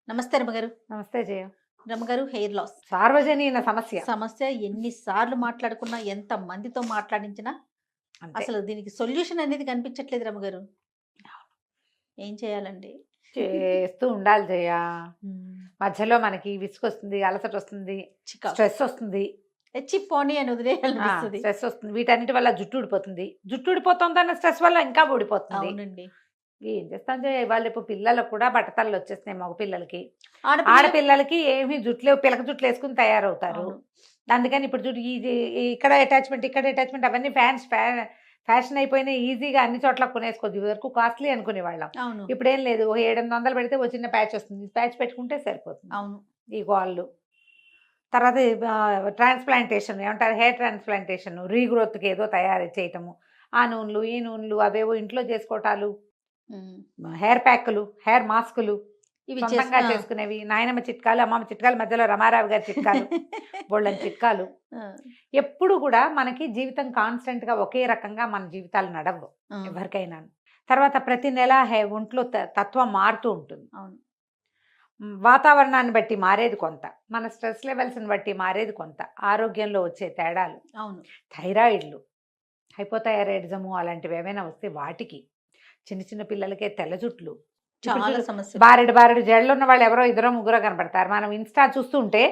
నమస్తే రమ్మగారు. నమస్తే జయ. రమ్మగారు, హెయిర్ లాస్ సార్వజనీన సమస్య సమస్య ఎన్ని సార్లు మాట్లాడుకున్నా, ఎంత మందితో మాట్లాడించినా అంతే. అసలు దీనికి సొల్యూషన్ అనేది కనిపించట్లేదు రమ్మగారు. ఏం చేయాలండి? చేస్తూ ఉండాలి జయ. హ్మ్. మధ్యలో మనకి విసుగొస్తుంది, అలసట వస్తుంది, చికాకు. స్ట్రెస్ వస్తుంది. ఎచ్చి పోనీ అని వదిలేయాలనిపిస్తుంది. స్ట్రెస్ వస్తుంది, వీటన్నిటి వల్ల జుట్టు ఊడిపోతుంది. జుట్టు ఊడిపోతుందన్న స్ట్రెస్ వల్ల ఇంకా ఊడిపోతుంది. అవునండి. ఏం చేస్తాం జయ, ఇవాళ రేపు పిల్లలకు కూడా బట్టతలు వచ్చేస్తున్నాయి. మగ పిల్లలకి, ఆడపిల్ల ఆడపిల్లలకి ఏమి జుట్లు పిలక జుట్లు వేసుకుని తయారవుతారు. అవును. అందుకని ఇప్పుడు జుట్టు ఇక్కడ అటాచ్మెంట్, ఇక్కడ అటాచ్మెంట్, అవన్నీ ఫ్యాషన్ అయిపోయినాయి. ఈజీగా అన్ని చోట్ల కొనేసుకోవచ్చు. ఇది వరకు కాస్ట్లీ అనుకునేవాళ్ళం. అవును. ఇప్పుడేం లేదు, 700 పెడితే ఓ చిన్న ప్యాచ్ వస్తుంది. ప్యాచ్ పెట్టుకుంటే సరిపోతుంది. అవును. ఈ గోళ్ళు తర్వాత ట్రాన్స్ప్లాంటేషన్ ఏమంటారు, హెయిర్ ట్రాన్స్ప్లాంటేషన్, రీగ్రోత్కి ఏదో తయారు చేయటము, ఆ నూనెలు ఈ నూనెలు అవేవో ఇంట్లో చేసుకోవటాలు, ఉమ్. హెయిర్ ప్యాకులు, హెయిర్ మాస్కులు ఇవి సొంతంగా చేసుకునేవి, నాయనమ్మ చిట్కాలు, అమ్మమ్మ చిట్కాలు, మధ్యలో రమారావు గారి చిట్కాలు, బోళ్ళని చిట్కాలు. ఎప్పుడు కూడా మనకి జీవితం కాన్స్టెంట్గా ఒకే రకంగా మన జీవితాలు నడవు ఎవరికైనా. తర్వాత ప్రతి నెల ఒంట్లో తత్వం మారుతూ ఉంటుంది. అవును. వాతావరణాన్ని బట్టి మారేది కొంత, మన స్ట్రెస్ లెవెల్స్ని బట్టి మారేది కొంత, ఆరోగ్యంలో వచ్చే తేడాలు, అవును. థైరాయిడ్లు, హైపోథైరాయిడిజము అలాంటివి ఏమైనా వస్తే వాటికి, చిన్న చిన్న పిల్లలకే తెల్ల జుట్లు, చాలా సమస్య. బారెడు జడలు ఉన్న వాళ్ళు ఎవరో ఇద్దరో ముగ్గురో కనపడతారు. మనం ఇన్స్టా చూస్తుంటే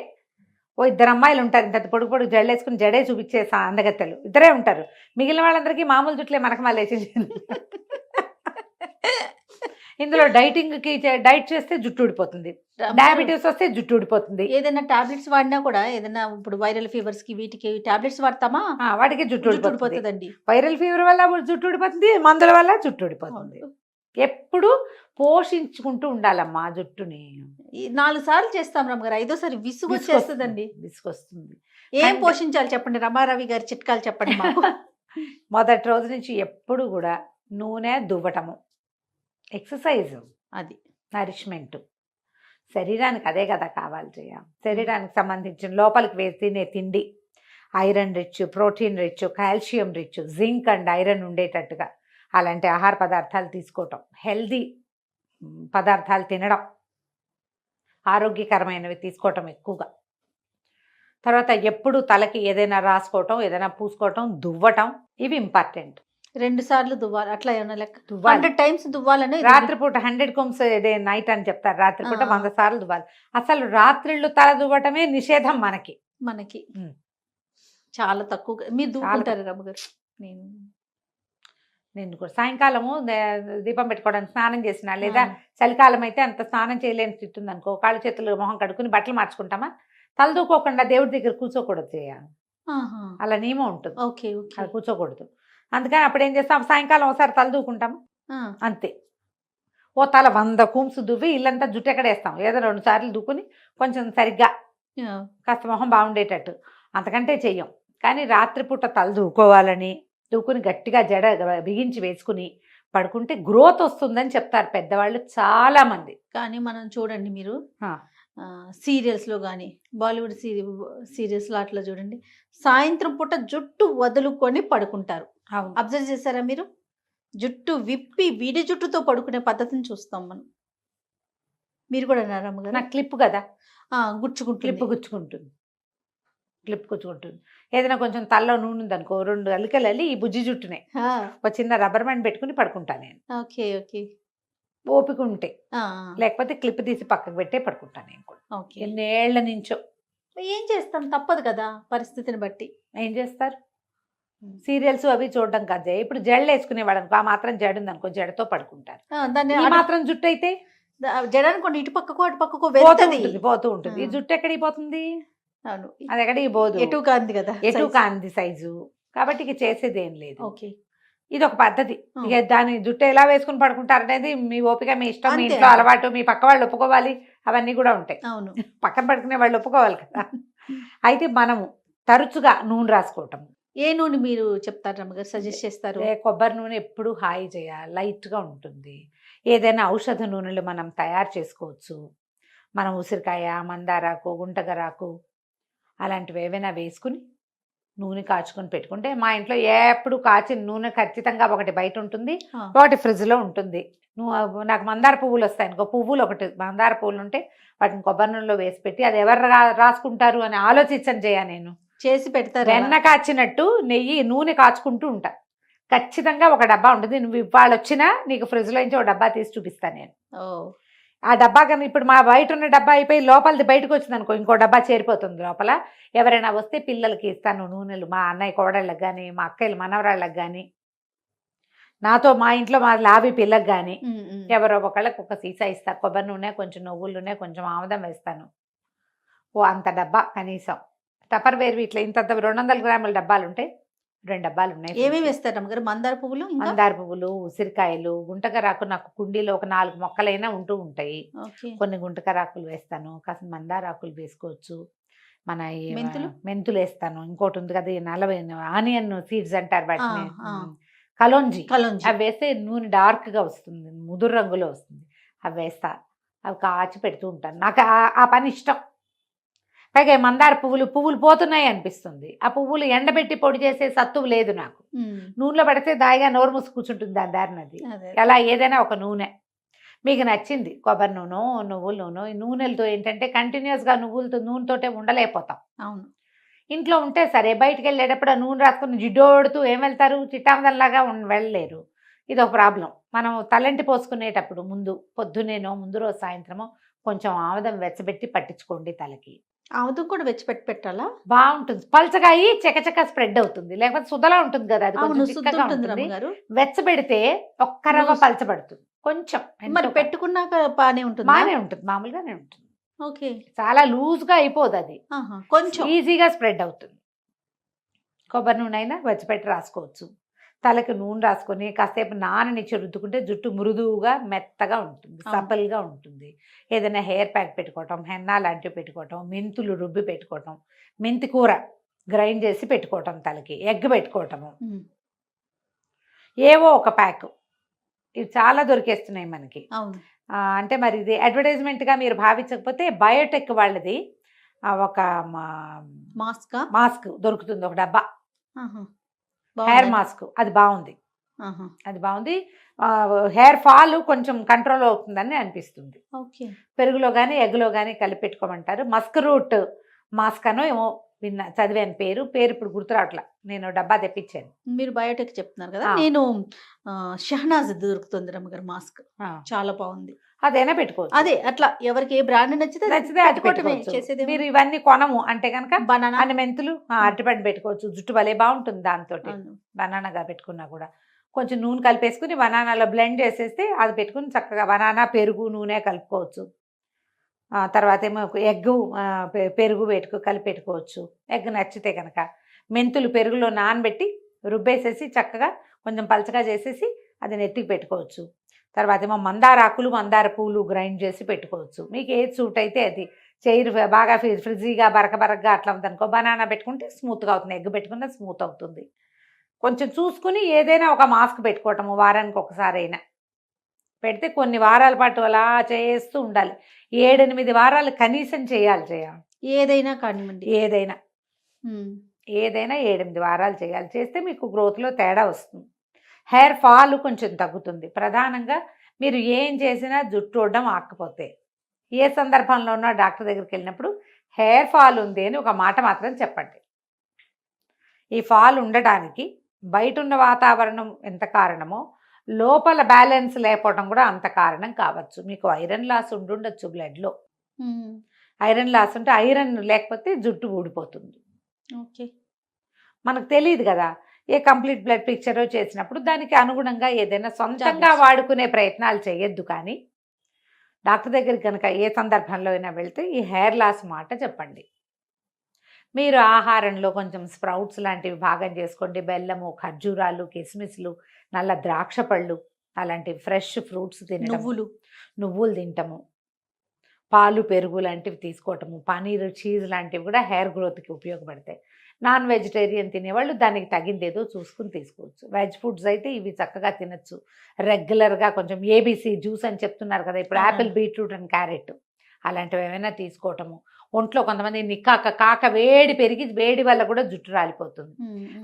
ఓ ఇద్దరు అమ్మాయిలు ఉంటారు, ఇంత పొడుగు పొడుగు జడలు వేసుకుని జడే చూపించే అందగత్తెలు ఇద్దరే ఉంటారు. మిగిలిన వాళ్ళందరికీ మామూలు జుట్లే, మనకు మళ్ళీ ఇందులో డైట్ చేస్తే జుట్టు ఊడిపోతుంది, డయాబెటీస్ వస్తే జుట్టు ఊడిపోతుంది. ఏదైనా టాబ్లెట్స్ వాడినా కూడా, ఏదైనా ఇప్పుడు వైరల్ ఫీవర్స్ కి వీటికి టాబ్లెట్స్ వాడతామా, వాటికి జుట్టు ఊడిపోతుందండి. వైరల్ ఫీవర్ వల్ల జుట్టు ఊడిపోతుంది, మందుల వల్ల జుట్టు ఊడిపోతుంది. ఎప్పుడు పోషించుకుంటూ ఉండాలమ్మా జుట్టుని. 4 సార్లు చేస్తాం రమ్మగారు, 5ఓసారి విసుగు వచ్చేస్తుందండి. విసుగొస్తుంది. ఏం పోషించాలి చెప్పండి, రమారవి గారి చిట్కాలు చెప్పండి మాకు. మొదటి రోజు నుంచి ఎప్పుడు కూడా నూనె దువ్వటము, ఎక్సర్సైజ్, అది నరిష్మెంట్. శరీరానికి అదే కదా కావాలి చేయ. శరీరానికి సంబంధించిన లోపలికి వేసి తినే తిండి iron rich, protein rich, calcium rich, zinc and iron ఉండేటట్టుగా అలాంటి ఆహార పదార్థాలు తీసుకోవటం, హెల్దీ పదార్థాలు తినడం, ఆరోగ్యకరమైనవి తీసుకోవటం ఎక్కువగా. తర్వాత ఎప్పుడు తలకి ఏదైనా రాసుకోవటం, ఏదైనా పూసుకోవటం, దువ్వటం, ఇవి ఇంపార్టెంట్. 2 సార్లు దువ్వాలి, అట్లా ఏమన్నా లెక్క? దువ్వాలి. 100 times దువ్వాలని. రాత్రిపూట 100 combs డే నైట్ అని చెప్తారు. రాత్రిపూట 100 సార్లు దువ్వాలి. అసలు రాత్రిళ్ళు తల దువ్వటమే నిషేధం మనకి. చాలా తక్కువ. మీరు దువ్వుకుంటారు రమ్మగారు? నేను కూడా సాయంకాలము దీపం పెట్టుకోవడానికి స్నానం చేసిన, లేదా చలికాలం అయితే అంత స్నానం చేయలేని స్థితి ఉంది అనుకో, కాళ్ళు చేతులు మొహం కడుక్కుని బట్టలు మార్చుకుంటామా, తలదూకోకుండా దేవుడి దగ్గర కూర్చోకూడదు చేయాలి. అలా నియమం ఉంటుంది. అది కూర్చోకూడదు. అందుకని అప్పుడు ఏం చేస్తాం, సాయంకాలం ఒకసారి తలదూకుంటాము అంతే. ఓ తల 100 combs దువ్వి ఇల్లంతా జుట్టు ఎక్కడేస్తాం, ఏదో 2 సార్లు దుక్కుని కొంచెం సరిగ్గా కాస్త మొహం బాగుండేటట్టు, అంతకంటే చెయ్యం. కానీ రాత్రిపూట తల దూకోవాలని, దూకుని గట్టిగా జడ బిగించి వేసుకుని పడుకుంటే గ్రోత్ వస్తుందని చెప్తారు పెద్దవాళ్ళు చాలా మంది. కానీ మనం చూడండి, మీరు సీరియల్స్లో కానీ, బాలీవుడ్ సీరియల్స్లో అట్లా చూడండి, సాయంత్రం పూట జుట్టు వదులుకొని పడుకుంటారు. అబ్జర్వ్ చేశారా మీరు? జుట్టు విప్పి విడి జుట్టుతో పడుకునే పద్ధతిని చూస్తాం మనం. మీరు కూడా అన్నారా? నాకు క్లిప్ కదా, క్లిప్ గుచ్చుకుంటుంది. ఏదైనా కొంచెం తలలో నూనె ఉందనుకో, 2 అల్లికలు అల్లి ఈ బుజ్జి జుట్టునే ఒక చిన్న రబ్బర్ బ్యాండ్ పెట్టుకుని పడుకుంటాను నేను. ఓపిక ఉంటే, లేకపోతే క్లిప్ తీసి పక్కకు పెట్టే పడుకుంటాను నేను కూడా. ఎన్నేళ్ల నుంచో. ఏం చేస్తాం, తప్పదు కదా పరిస్థితిని బట్టి. ఏం చేస్తారు, సీరియల్స్ అవి చూడడం కదా. ఇప్పుడు జడలు వేసుకునేవాడు అనుకో, ఆ మాత్రం జడ ఉంది అనుకో, జడతో పడుకుంటారు. దాన్ని మాత్రం జుట్టు అయితే జడ అనుకోండి, ఇటు పక్కకు అటు పక్కకు పోతూ ఉంటుంది. ఈ జుట్టు ఎక్కడికి పోతుంది? అది ఎక్కడికి పోదు, ఎటు కాంది సైజు. కాబట్టి ఇక చేసేది ఏం లేదు. ఇది ఒక పద్ధతి. ఇక దాని జుట్టు ఎలా వేసుకుని పడుకుంటారు అనేది మీ ఓపిక, మీ ఇష్టం, మీ ఇంట్లో అలవాటు, మీ పక్క వాళ్ళు ఒప్పుకోవాలి, అవన్నీ కూడా ఉంటాయి. పక్కన పడుకునే వాళ్ళు ఒప్పుకోవాలి కదా. అయితే మనము తరచుగా నూనె రాసుకోవటం. ఏ నూనె మీరు చెప్తారు రమ్మగారు, సజెస్ట్ చేస్తారు? కొబ్బరి నూనె ఎప్పుడు హాయి చేయాలి, లైట్గా ఉంటుంది. ఏదైనా ఔషధ నూనెలు మనం తయారు చేసుకోవచ్చు. మనం ఉసిరికాయ, మందారాకు, గుంటగరాకు అలాంటివి ఏవైనా వేసుకుని నూనె కాచుకొని పెట్టుకుంటే, మా ఇంట్లో ఎప్పుడు కాచిన నూనె ఖచ్చితంగా ఒకటి బయట ఉంటుంది, ఒకటి ఫ్రిడ్జ్లో ఉంటుంది. నువ్వు నాకు మందార పువ్వులు వస్తాయి అనుకో, పువ్వులు ఒకటి మందార పువ్వులు ఉంటే వాటిని కొబ్బరి నూనెలో వేసి పెట్టి అది ఎవరు రాసుకుంటారు అని ఆలోచించని చేయ నేను. చేసి పెడతారు. వెన్న కాచినట్టు నూనె కాచుకుంటూ ఉంటా. ఖచ్చితంగా ఒక డబ్బా ఉంటుంది. నువ్వు ఇవాళ వచ్చినా నీకు ఫ్రిడ్జ్లో నుంచి ఒక డబ్బా తీసి చూపిస్తాను నేను. ఆ డబ్బా కానీ ఇప్పుడు మా బయట ఉన్న డబ్బా అయిపోయి లోపలిది బయటకు వచ్చింది అనుకో, ఇంకో డబ్బా చేరిపోతుంది లోపల. ఎవరైనా వస్తే పిల్లలకి ఇస్తాను నూనెలు, మా అన్నయ్య కోడళ్ళకి కానీ, మా అక్కయ్యలు మనవరాళ్ళకి కానీ, నాతో మా ఇంట్లో మా లావి పిల్లకి కానీ ఎవరో ఒకళ్ళకి ఒక సీసా ఇస్తా. కొబ్బరి నూనె, కొంచెం నువ్వుల నూనె, కొంచెం ఆముదం వేస్తాను. అంత డబ్బా కనీసం. టపర్ వేరు ఇట్లా ఇంత 200 గ్రాముల డబ్బాలు ఉంటాయి, 2 డబ్బాలు ఉన్నాయి. ఏమేమి వేస్తారు అమ్మగారు? మందార పువ్వులు, మందార పువ్వులు, ఉసిరికాయలు, గుంటకరాకు. నాకు కుండీలో ఒక 4 మొక్కలైనా ఉంటూ ఉంటాయి. కొన్ని గుంటకరాకులు వేస్తాను, కాస్త మందారాకులు వేసుకోవచ్చు. మన మెంతులు వేస్తాను. ఇంకోటి ఉంది కదా ఆనియన్ సీడ్స్ అంటారు వాటిని, కలోంజీ. అవి వేస్తే నూనె డార్క్గా వస్తుంది, ముదురు రంగులో వస్తుంది. అవి వేస్తా, అవి కాచి పెడుతూ ఉంటాను. నాకు ఆ పని ఇష్టం. పైగా మందార పువ్వులు పోతున్నాయి అనిపిస్తుంది. ఆ పువ్వులు ఎండబెట్టి పొడి చేసే సత్తువు లేదు నాకు. నూనెలో పడితే దాయిగా నోరు మూసి కూర్చుంటుంది దాని దారినది. అలా ఏదైనా ఒక నూనె మీకు నచ్చింది, కొబ్బరి నూనె, నువ్వుల నూనె. ఈ నూనెలతో ఏంటంటే కంటిన్యూస్గా నూనెతోటే ఉండలేకపోతాం. అవును, ఇంట్లో ఉంటే సరే, బయటికి వెళ్ళేటప్పుడు ఆ నూనె రాసుకుని జిడ్డోడుతూ ఏం వెళ్తారు, చిట్టామదల్లాగా వెళ్ళలేరు. ఇది ఒక ప్రాబ్లం. మనం తలంటి పోసుకునేటప్పుడు పొద్దునేనో ముందు రోజు సాయంత్రమో కొంచెం ఆముదం వెచ్చబెట్టి పట్టించుకోండి తలకి. ఆముదం కూడా వెచ్చబెట్టి పెట్టాలా? బాగుంటుంది. పల్చగా అయ్యి చకచక స్ప్రెడ్ అవుతుంది. లేకపోతే సుధలా ఉంటుంది కదా, అది కొంచెం చిక్కగా ఉంటుంది. వెచ్చబెడితే ఒక్క రవ్వ పలచబడుతుంది కొంచెం. మరి పెట్టుకున్నాక బాగానే ఉంటుంది? బాగానే ఉంటుంది, మామూలుగానే ఉంటుంది. ఓకే, చాలా లూజ్గా అయిపోదు, అది కొంచెం ఈజీగా స్ప్రెడ్ అవుతుంది. కొబ్బరి నూనె అయినా వెచ్చబెట్టి రాసుకోవచ్చు. తలకి నూనె రాసుకొని కాసేపు నాననిచ్చి రుద్దుకుంటే జుట్టు మృదువుగా మెత్తగా ఉంటుంది, సపల్గా ఉంటుంది. ఏదైనా హెయిర్ ప్యాక్ పెట్టుకోవటం, హెన్నా లాంటివి పెట్టుకోవటం, మెంతులు రుబ్బి పెట్టుకోవటం, మెంతి కూర గ్రైండ్ చేసి పెట్టుకోవటం, తలకి ఎగ్ పెట్టుకోవటము, ఏవో ఒక ప్యాక్. ఇవి చాలా దొరికేస్తున్నాయి మనకి. అంటే మరి ఇది అడ్వర్టైజ్మెంట్గా మీరు భావించకపోతే బయోటెక్ వాళ్ళది ఒక మాస్క్ దొరుకుతుంది, ఒక డబ్బా హెయిర్ మాస్క్. అది బాగుంది, హెయిర్ ఫాల్ కొంచెం కంట్రోల్ అవుతుందని అనిపిస్తుంది. పెరుగులో కానీ ఎగ్లో కానీ కలిపి పెట్టుకోమంటారు. మస్క్ రూట్ మాస్క్ అనో ఏమో చదివాను, పేరు ఇప్పుడు గుర్తురావట్లా. నేను డబ్బా తెప్పించాను. మీరు బయోటెక్ చెప్తున్నారు కదా, నేను షహనాజ్ దొరుకుతుంది రమ్మగారు మాస్క్, చాలా బాగుంది. అదైనా పెట్టుకోవచ్చు. అదే అట్లా ఎవరికి ఏ బ్రాండ్ నచ్చితే చేసేది. మీరు ఇవన్నీ కొనము అంటే కనుక బనానా అన్ని మెంతులు, అరటిపండు పెట్టుకోవచ్చు. జుట్టు భలే బాగుంటుంది దాంతో. బనానాగా పెట్టుకున్నా కూడా కొంచెం నూనె కలిపేసుకుని బనానాలో బ్లెండ్ చేసేస్తే అది పెట్టుకుని చక్కగా బనానా, పెరుగు, నూనె కలుపుకోవచ్చు. తర్వాత ఏమో ఎగ్, పెరుగు కలిపి పెట్టుకోవచ్చు. ఎగ్ నచ్చితే కనుక మెంతులు పెరుగులో నానబెట్టి రుబ్బేసేసి చక్కగా కొంచెం పలచగా చేసేసి అది నెత్తికి పెట్టుకోవచ్చు. తర్వాత ఏమో మందారాకులు, మందార పూలు గ్రైండ్ చేసి పెట్టుకోవచ్చు. మీకు ఏది సూట్ అయితే అది. చైర్ బాగా ఫ్రిజ్జీగా బరకగా అట్లా ఉందనుకో, బనానా పెట్టుకుంటే స్మూత్గా అవుతుంది, ఎగ్ పెట్టుకుంటే స్మూత్ అవుతుంది. కొంచెం చూసుకుని ఏదైనా ఒక మాస్క్ పెట్టుకోవటము వారానికి ఒకసారి అయినా పెడితే కొన్ని వారాల పాటు అలా చేస్తూ ఉండాలి. 7-8 వారాలు కనీసం చేయాలి. ఏదైనా కానివ్వండి, ఏదైనా 7-8 వారాలు చేయాలి. చేస్తే మీకు గ్రోత్లో తేడా వస్తుంది. హెయిర్ ఫాల్ కొంచెం తగ్గుతుంది. ప్రధానంగా మీరు ఏం చేసినా జుట్టు ఊడడం ఆకపోతే, ఏ సందర్భంలో ఉన్నా డాక్టర్ దగ్గరికి వెళ్ళినప్పుడు హెయిర్ ఫాల్ ఉంది అని ఒక మాట మాత్రం చెప్పండి. ఈ ఫాల్ ఉండడానికి బయట ఉన్న వాతావరణం ఎంత కారణమో, లోపల బ్యాలెన్స్ లేకపోవడం కూడా అంత కారణం కావచ్చు. మీకు ఐరన్ లాస్ ఉండుండొచ్చు బ్లడ్లో. ఐరన్ లాస్ ఉంటే, ఐరన్ లేకపోతే జుట్టు ఊడిపోతుంది. ఓకే, మనకు తెలియదు కదా. ఏ కంప్లీట్ బ్లడ్ పిక్చరో చేసినప్పుడు దానికి అనుగుణంగా ఏదైనా సొంతంగా వాడుకునే ప్రయత్నాలు చేయొద్దు. కానీ డాక్టర్ దగ్గరికి కనుక ఏ సందర్భంలో అయినా వెళ్తే ఈ హెయిర్ లాస్ మాట చెప్పండి. మీరు ఆహారంలో కొంచెం స్ప్రౌట్స్ లాంటివి భాగం చేసుకోండి. బెల్లము, ఖర్జూరాలు, కిస్మిస్లు, నల్ల ద్రాక్ష పళ్ళు, అలాంటివి ఫ్రెష్ ఫ్రూట్స్ తినడం, నువ్వులు తినటము, పాలు, పెరుగు లాంటివి తీసుకోవటము, పనీరు, చీజ్ లాంటివి కూడా హెయిర్ గ్రోత్కి ఉపయోగపడతాయి. నాన్ వెజిటేరియన్ తినేవాళ్ళు దానికి తగిందేదో చూసుకుని తీసుకోవచ్చు. వెజ్ ఫుడ్స్ అయితే ఇవి చక్కగా తినచ్చు రెగ్యులర్గా. కొంచెం ఏబీసీ జ్యూస్ అని చెప్తున్నారు కదా ఇప్పుడు, యాపిల్, బీట్రూట్ అండ్ క్యారెట్ అలాంటివి ఏమైనా తీసుకోవటము. ఒంట్లో కొంతమంది కాక వేడి పెరిగి వేడి వల్ల కూడా జుట్టు రాలిపోతుంది.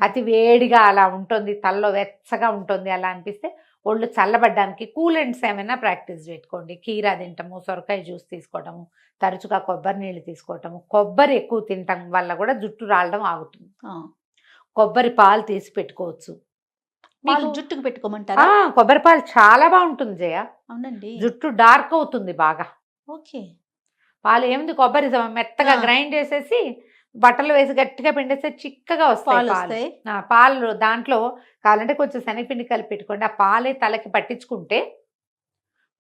అతి వేడిగా అలా ఉంటుంది, తలలో వెచ్చగా ఉంటుంది అలా అనిపిస్తే ఒళ్ళు చల్లబడ్డానికి కూలెంట్స్ ఏమైనా ప్రాక్టీస్ పెట్టుకోండి. కీరా తింటాము, సొరకాయ జ్యూస్ తీసుకోవటము, తరచుగా కొబ్బరి నీళ్ళు తీసుకోవటము, కొబ్బరి ఎక్కువ తినటం వల్ల కూడా జుట్టు రాలడం ఆగుతుంది. కొబ్బరి పాలు తీసి పెట్టుకోవచ్చు. పాలు జుట్టుకు పెట్టుకోమంటారా? కొబ్బరి పాలు చాలా బాగుంటుంది జయ. అవునండి. జుట్టు డార్క్ అవుతుంది బాగా. ఓకే. పాలు ఏముంది, కొబ్బరి మెత్తగా గ్రైండ్ చేసేసి బట్టలు వేసి గట్టిగా పిండేస్తే చిక్కగా వస్తాయి పాలు. దాంట్లో కావాలంటే కొంచెం శనగపిండి కలిపి పెట్టుకోండి. ఆ పాలే తలకి పట్టించుకుంటే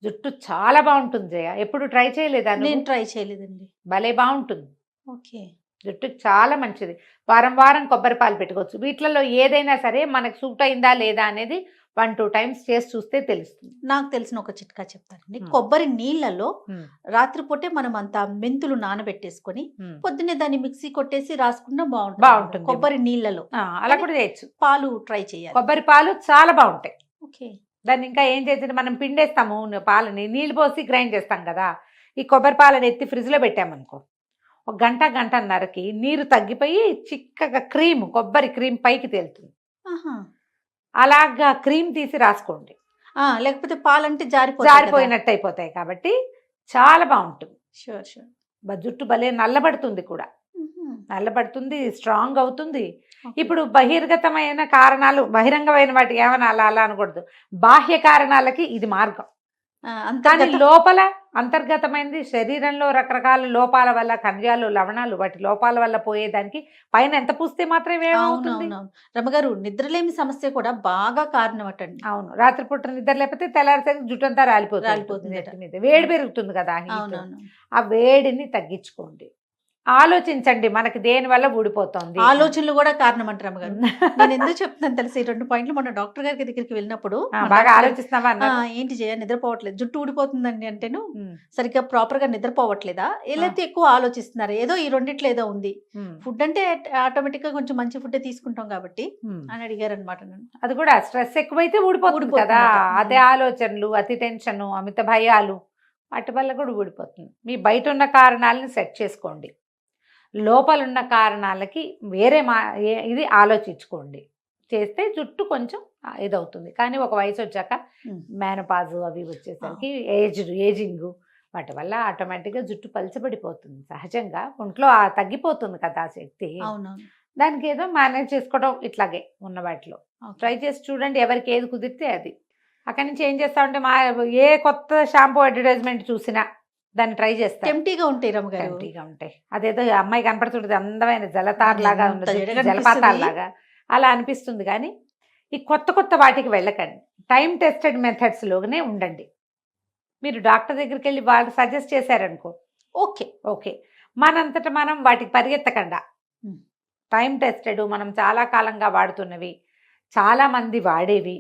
జుట్టు చాలా బాగుంటుంది జయ. ఎప్పుడు ట్రై చేయలేదా? నేను ట్రై చేయలేదండి. భలే బాగుంటుంది. ఓకే. జుట్టుకి చాలా మంచిది. వారం వారం కొబ్బరి పాలు పెట్టుకోవచ్చు. వీటిలలో ఏదైనా సరే మనకు సూట్ అయిందా లేదా అనేది 1-2 టైమ్స్ చేసి చూస్తే తెలుస్తుంది. నాకు తెలిసిన ఒక చిట్కా చెప్తానండి. కొబ్బరి నీళ్ళలో రాత్రిపూటే మనం అంతా మెంతులు నానబెట్టేసుకొని పొద్దున్నే దాన్ని మిక్సీ కొట్టేసి రాసుకున్నా బాగుంటుంది. కొబ్బరి నీళ్ళలో అలా కూడా చేయొచ్చు. పాలు ట్రై చేయాలి. కొబ్బరి పాలు చాలా బాగుంటాయి. ఓకే. దాన్ని ఇంకా ఏం చేసి మనం పిండేస్తాము పాలని, నీళ్ళు పోసి గ్రైండ్ చేస్తాం కదా. ఈ కొబ్బరి పాలను ఎత్తి ఫ్రిడ్జ్లో పెట్టామనుకో, 1 గంటన్నరకి నీరు తగ్గిపోయి చిక్కగా కొబ్బరి క్రీమ్ పైకి తేలుతుంది. అలాగా క్రీమ్ తీసి రాసుకోండి. లేకపోతే పాలంటే జారిపోయినట్టు అయిపోతాయి. కాబట్టి చాలా బాగుంటుంది. Sure sure. జుట్టు భలే నల్లబడుతుంది కూడా. నల్లబడుతుంది, స్ట్రాంగ్ అవుతుంది. ఇప్పుడు బహిర్గతమైన కారణాలు, బహిరంగమైన వాటికి ఏమైనా అలా అనకూడదు. బాహ్య కారణాలకి ఇది మార్గం. కానీ లోపల అంతర్గతమైనది శరీరంలో రకరకాల లోపాల వల్ల, ఖనిజాలు, లవణాలు, వాటి లోపాల వల్ల పోయేదానికి పైన ఎంత పూస్తే మాత్రమే ఏమవుతుంది. రమగారు, నిద్రలేమి సమస్య కూడా బాగా కారణం అటండి. అవును, రాత్రిపూట నిద్ర లేకపోతే తెల్లారిసరికి జుట్టు అంతా రాలిపోతుంది. వేడి పెరుగుతుంది కదా. ఆ వేడిని తగ్గించుకోండి. ఆలోచించండి, మనకి దేని వల్ల ఊడిపోతుంది. ఆలోచనలు కూడా కారణం అంటారు అమ్మగారు. నేను ఎందుకు చెప్తున్నాను తెలిసి, 2 పాయింట్లు మొన్న డాక్టర్ గారి దగ్గరికి వెళ్ళినప్పుడు బాగా ఆలోచిస్తున్నావా, ఏంటి చేయ నిద్రపోవట్లేదు, జుట్టు ఊడిపోతుందండి అంటేను సరిగ్గా ప్రాపర్ గా నిద్రపోవట్లేదా, లేకపోతే ఎక్కువ ఆలోచిస్తున్నారు, ఏదో ఈ రెండిట్లో ఏదో ఉంది. ఫుడ్ అంటే ఆటోమేటిక్ గా కొంచెం మంచి ఫుడ్ తీసుకుంటాం కాబట్టి అని అడిగారు అనమాట. అది కూడా స్ట్రెస్ ఎక్కువైతే ఊడిపోతుంది కదా. అదే ఆలోచనలు, అతి టెన్షన్, అమిత భయాలు, వాటి వల్ల కూడా ఊడిపోతుంది. మీ బయట ఉన్న కారణాలను సెట్ చేసుకోండి. లోపల ఉన్న కారణాలకి వేరే ఇది ఆలోచించుకోండి. చేస్తే జుట్టు కొంచెం ఇదవుతుంది. కానీ ఒక వయసు వచ్చాక మేనపాజు అవి వచ్చేసరికి ఏజింగ్ వాటి వల్ల ఆటోమేటిక్గా జుట్టు పలచబడిపోతుంది. సహజంగా ఒంట్లో తగ్గిపోతుంది కదా ఆ శక్తి. దానికి ఏదో మేనేజ్ చేసుకోవడం ఇట్లాగే ఉన్న వాటిలో ట్రై చేసి చూడండి. ఎవరికి ఏది కుదిరితే అది. అక్కడి నుంచి ఏం చేస్తామంటే ఏ కొత్త షాంపూ అడ్వర్టైజ్మెంట్ చూసినా దాన్ని ట్రై చేస్తాను. టెంప్టీగా ఉంటాయి రమగారు. టెంప్టీగా ఉంటాయి. అదేదో అమ్మాయి కనపడుతుంది అందమైన జలతార్ లాగా, జలపాతాల లాగా అలా అనిపిస్తుంది. కానీ ఈ కొత్త వాటికి వెళ్ళకండి. టైం టెస్టెడ్ మెథడ్స్లోనే ఉండండి. మీరు డాక్టర్ దగ్గరికి వెళ్ళి వాళ్ళు సజెస్ట్ చేశారనుకో, ఓకే. మనంతట మనం వాటికి పరిగెత్తకుండా టైం టెస్టెడ్, మనం చాలా కాలంగా వాడుతున్నవి, చాలా మంది వాడేవి,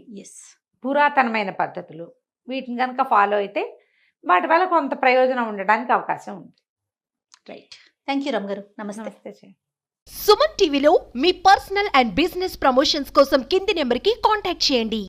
పురాతనమైన పద్ధతులు, వీటిని కనుక ఫాలో అయితే వాటి వల్ల కొంత ప్రయోజనం ఉండడానికి అవకాశం ఉంది. రైట్. థ్యాంక్ యూ రమ్ గారు. నమస్తే. సుమన్ టీవీలో మీ పర్సనల్ అండ్ బిజినెస్ ప్రమోషన్స్ కోసం కింది నెంబర్కి కాంటాక్ట్ చేయండి.